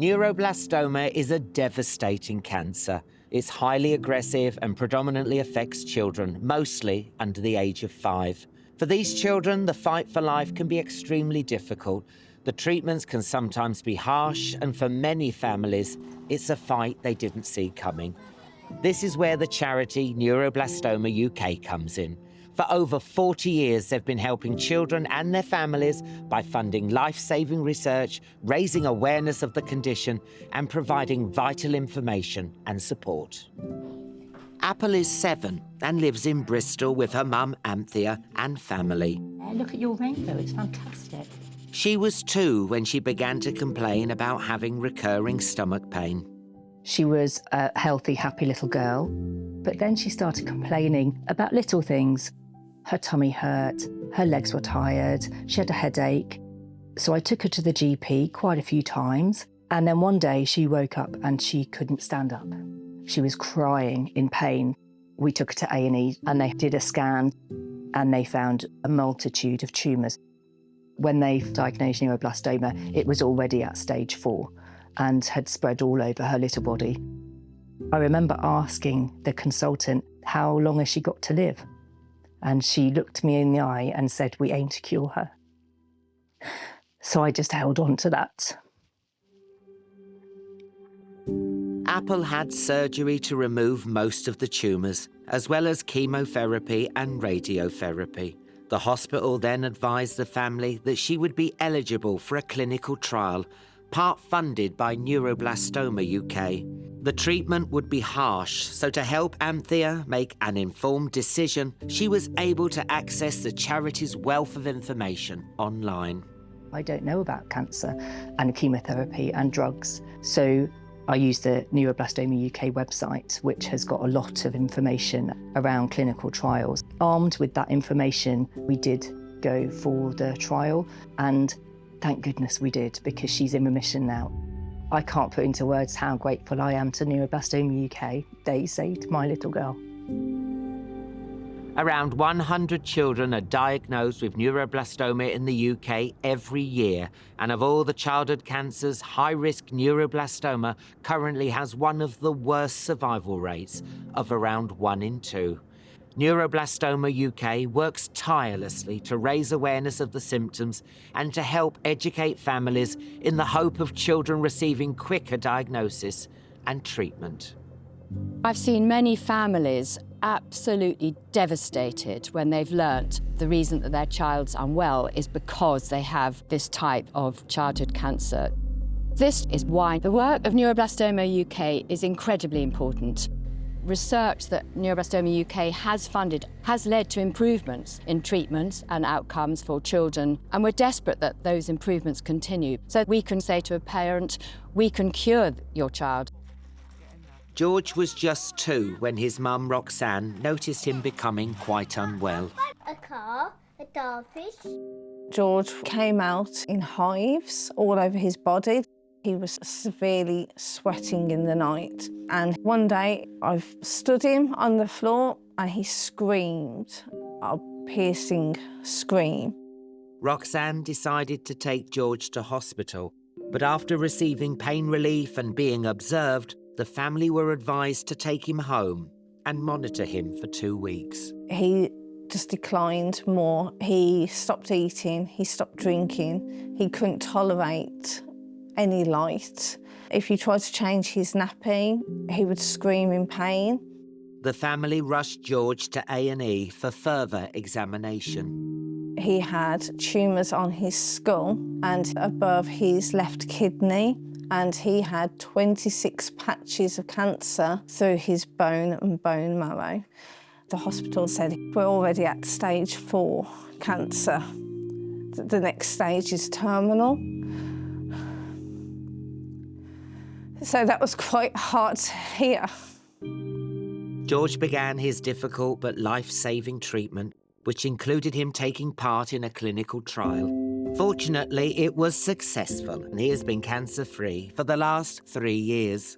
Neuroblastoma is a devastating cancer. It's highly aggressive and predominantly affects children, mostly under the age of 5. For these children, the fight for life can be extremely difficult. The treatments can sometimes be harsh, and for many families, it's a fight they didn't see coming. This is where the charity Neuroblastoma UK comes in. For over 40 years, they've been helping children and their families by funding life-saving research, raising awareness of the condition, and providing vital information and support. Apple is 7 and lives in Bristol with her mum, Anthea, and family. Look at your rainbow, it's fantastic. She was 2 when she began to complain about having recurring stomach pain. She was a healthy, happy little girl, but then she started complaining about little things. Her tummy hurt, her legs were tired, she had a headache. So I took her to the GP quite a few times, and then one day she woke up and she couldn't stand up. She was crying in pain. We took her to A&E and they did a scan and they found a multitude of tumours. When they diagnosed neuroblastoma, it was already at stage 4 and had spread all over her little body. I remember asking the consultant, how long has she got to live? And she looked me in the eye and said, we aim to cure her. So I just held on to that. Apple had surgery to remove most of the tumours, as well as chemotherapy and radiotherapy. The hospital then advised the family that she would be eligible for a clinical trial, part funded by Neuroblastoma UK. The treatment would be harsh, so to help Anthea make an informed decision, she was able to access the charity's wealth of information online. I don't know about cancer and chemotherapy and drugs, so I used the Neuroblastoma UK website, which has got a lot of information around clinical trials. Armed with that information, we did go for the trial, and thank goodness we did, because she's in remission now. I can't put into words how grateful I am to Neuroblastoma UK. They saved my little girl. Around 100 children are diagnosed with neuroblastoma in the UK every year, and of all the childhood cancers, high-risk neuroblastoma currently has one of the worst survival rates of around 1 in 2. Neuroblastoma UK works tirelessly to raise awareness of the symptoms and to help educate families in the hope of children receiving quicker diagnosis and treatment. I've seen many families absolutely devastated when they've learnt the reason that their child's unwell is because they have this type of childhood cancer. This is why the work of Neuroblastoma UK is incredibly important. Research that Neuroblastoma UK has funded has led to improvements in treatments and outcomes for children, and we're desperate that those improvements continue, so we can say to a parent, we can cure your child. George was just 2 when his mum, Roxanne, noticed him becoming quite unwell. A car, a starfish. George came out in hives all over his body. He was severely sweating in the night. And one day I stood him on the floor and he screamed, a piercing scream. Roxanne decided to take George to hospital, but after receiving pain relief and being observed, the family were advised to take him home and monitor him for 2 weeks. He just declined more. He stopped eating, he stopped drinking. He couldn't tolerate any light. If you tried to change his nappy, he would scream in pain. The family rushed George to A&E for further examination. He had tumours on his skull and above his left kidney, and he had 26 patches of cancer through his bone and bone marrow. The hospital said, we're already at stage 4 cancer. The next stage is terminal. So that was quite hard to hear. George began his difficult but life-saving treatment, which included him taking part in a clinical trial. Fortunately, it was successful, and he has been cancer-free for the last 3 years.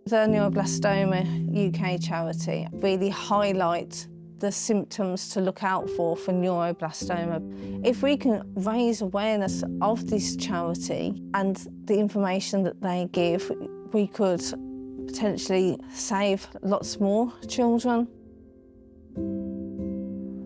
The Neuroblastoma UK charity really highlight the symptoms to look out for neuroblastoma. If we can raise awareness of this charity and the information that they give, we could potentially save lots more children.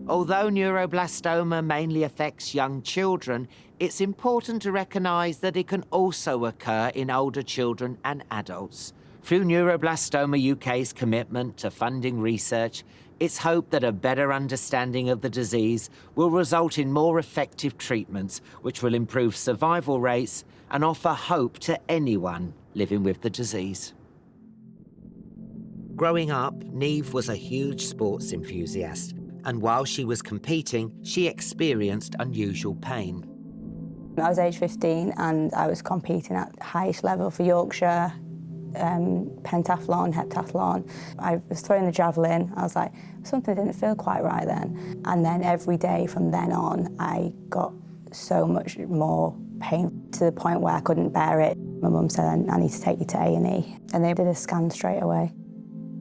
Although neuroblastoma mainly affects young children, it's important to recognise that it can also occur in older children and adults. Through Neuroblastoma UK's commitment to funding research, it's hoped that a better understanding of the disease will result in more effective treatments, which will improve survival rates and offer hope to anyone living with the disease. Growing up, Niamh was a huge sports enthusiast, and while she was competing, she experienced unusual pain. I was age 15 and I was competing at the highest level for Yorkshire, pentathlon, heptathlon. I was throwing the javelin. I was like, something didn't feel quite right then. And then every day from then on, I got so much more pain to the point where I couldn't bear it. My mum said, I need to take you to A&E. And they did a scan straight away.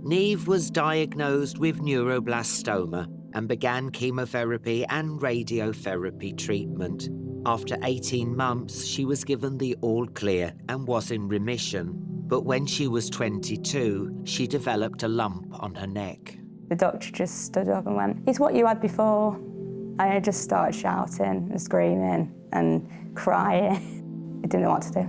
Niamh was diagnosed with neuroblastoma and began chemotherapy and radiotherapy treatment. After 18 months, she was given the all clear and was in remission. But when she was 22, she developed a lump on her neck. The doctor just stood up and went, "It's what you had before." And I just started shouting and screaming and crying. I didn't know what to do.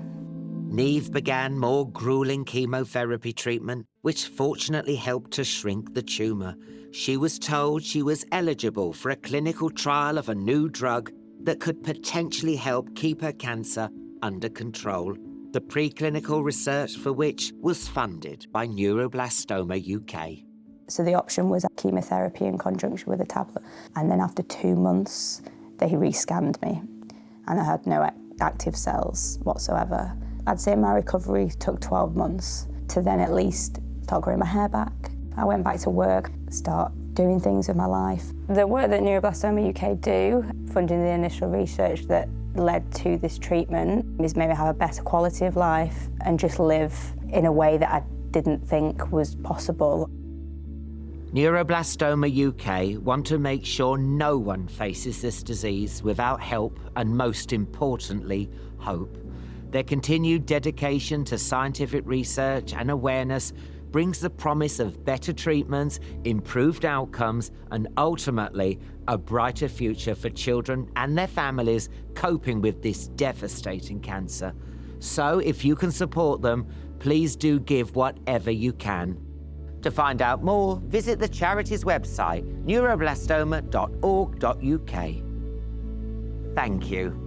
Niamh began more grueling chemotherapy treatment, which fortunately helped to shrink the tumour. She was told she was eligible for a clinical trial of a new drug that could potentially help keep her cancer under control. The preclinical research for which was funded by Neuroblastoma UK. So the option was chemotherapy in conjunction with a tablet. And then after 2 months, they re-scanned me and I had no active cells whatsoever. I'd say my recovery took 12 months to then at least start growing my hair back. I went back to work, start doing things with my life. The work that Neuroblastoma UK do, funding the initial research that led to this treatment, is maybe have a better quality of life and just live in a way that I didn't think was possible. Neuroblastoma UK want to make sure no one faces this disease without help and, most importantly, hope. Their continued dedication to scientific research and awareness brings the promise of better treatments, improved outcomes, and ultimately a brighter future for children and their families coping with this devastating cancer. So if you can support them, please do give whatever you can. To find out more, visit the charity's website, neuroblastoma.org.uk. Thank you.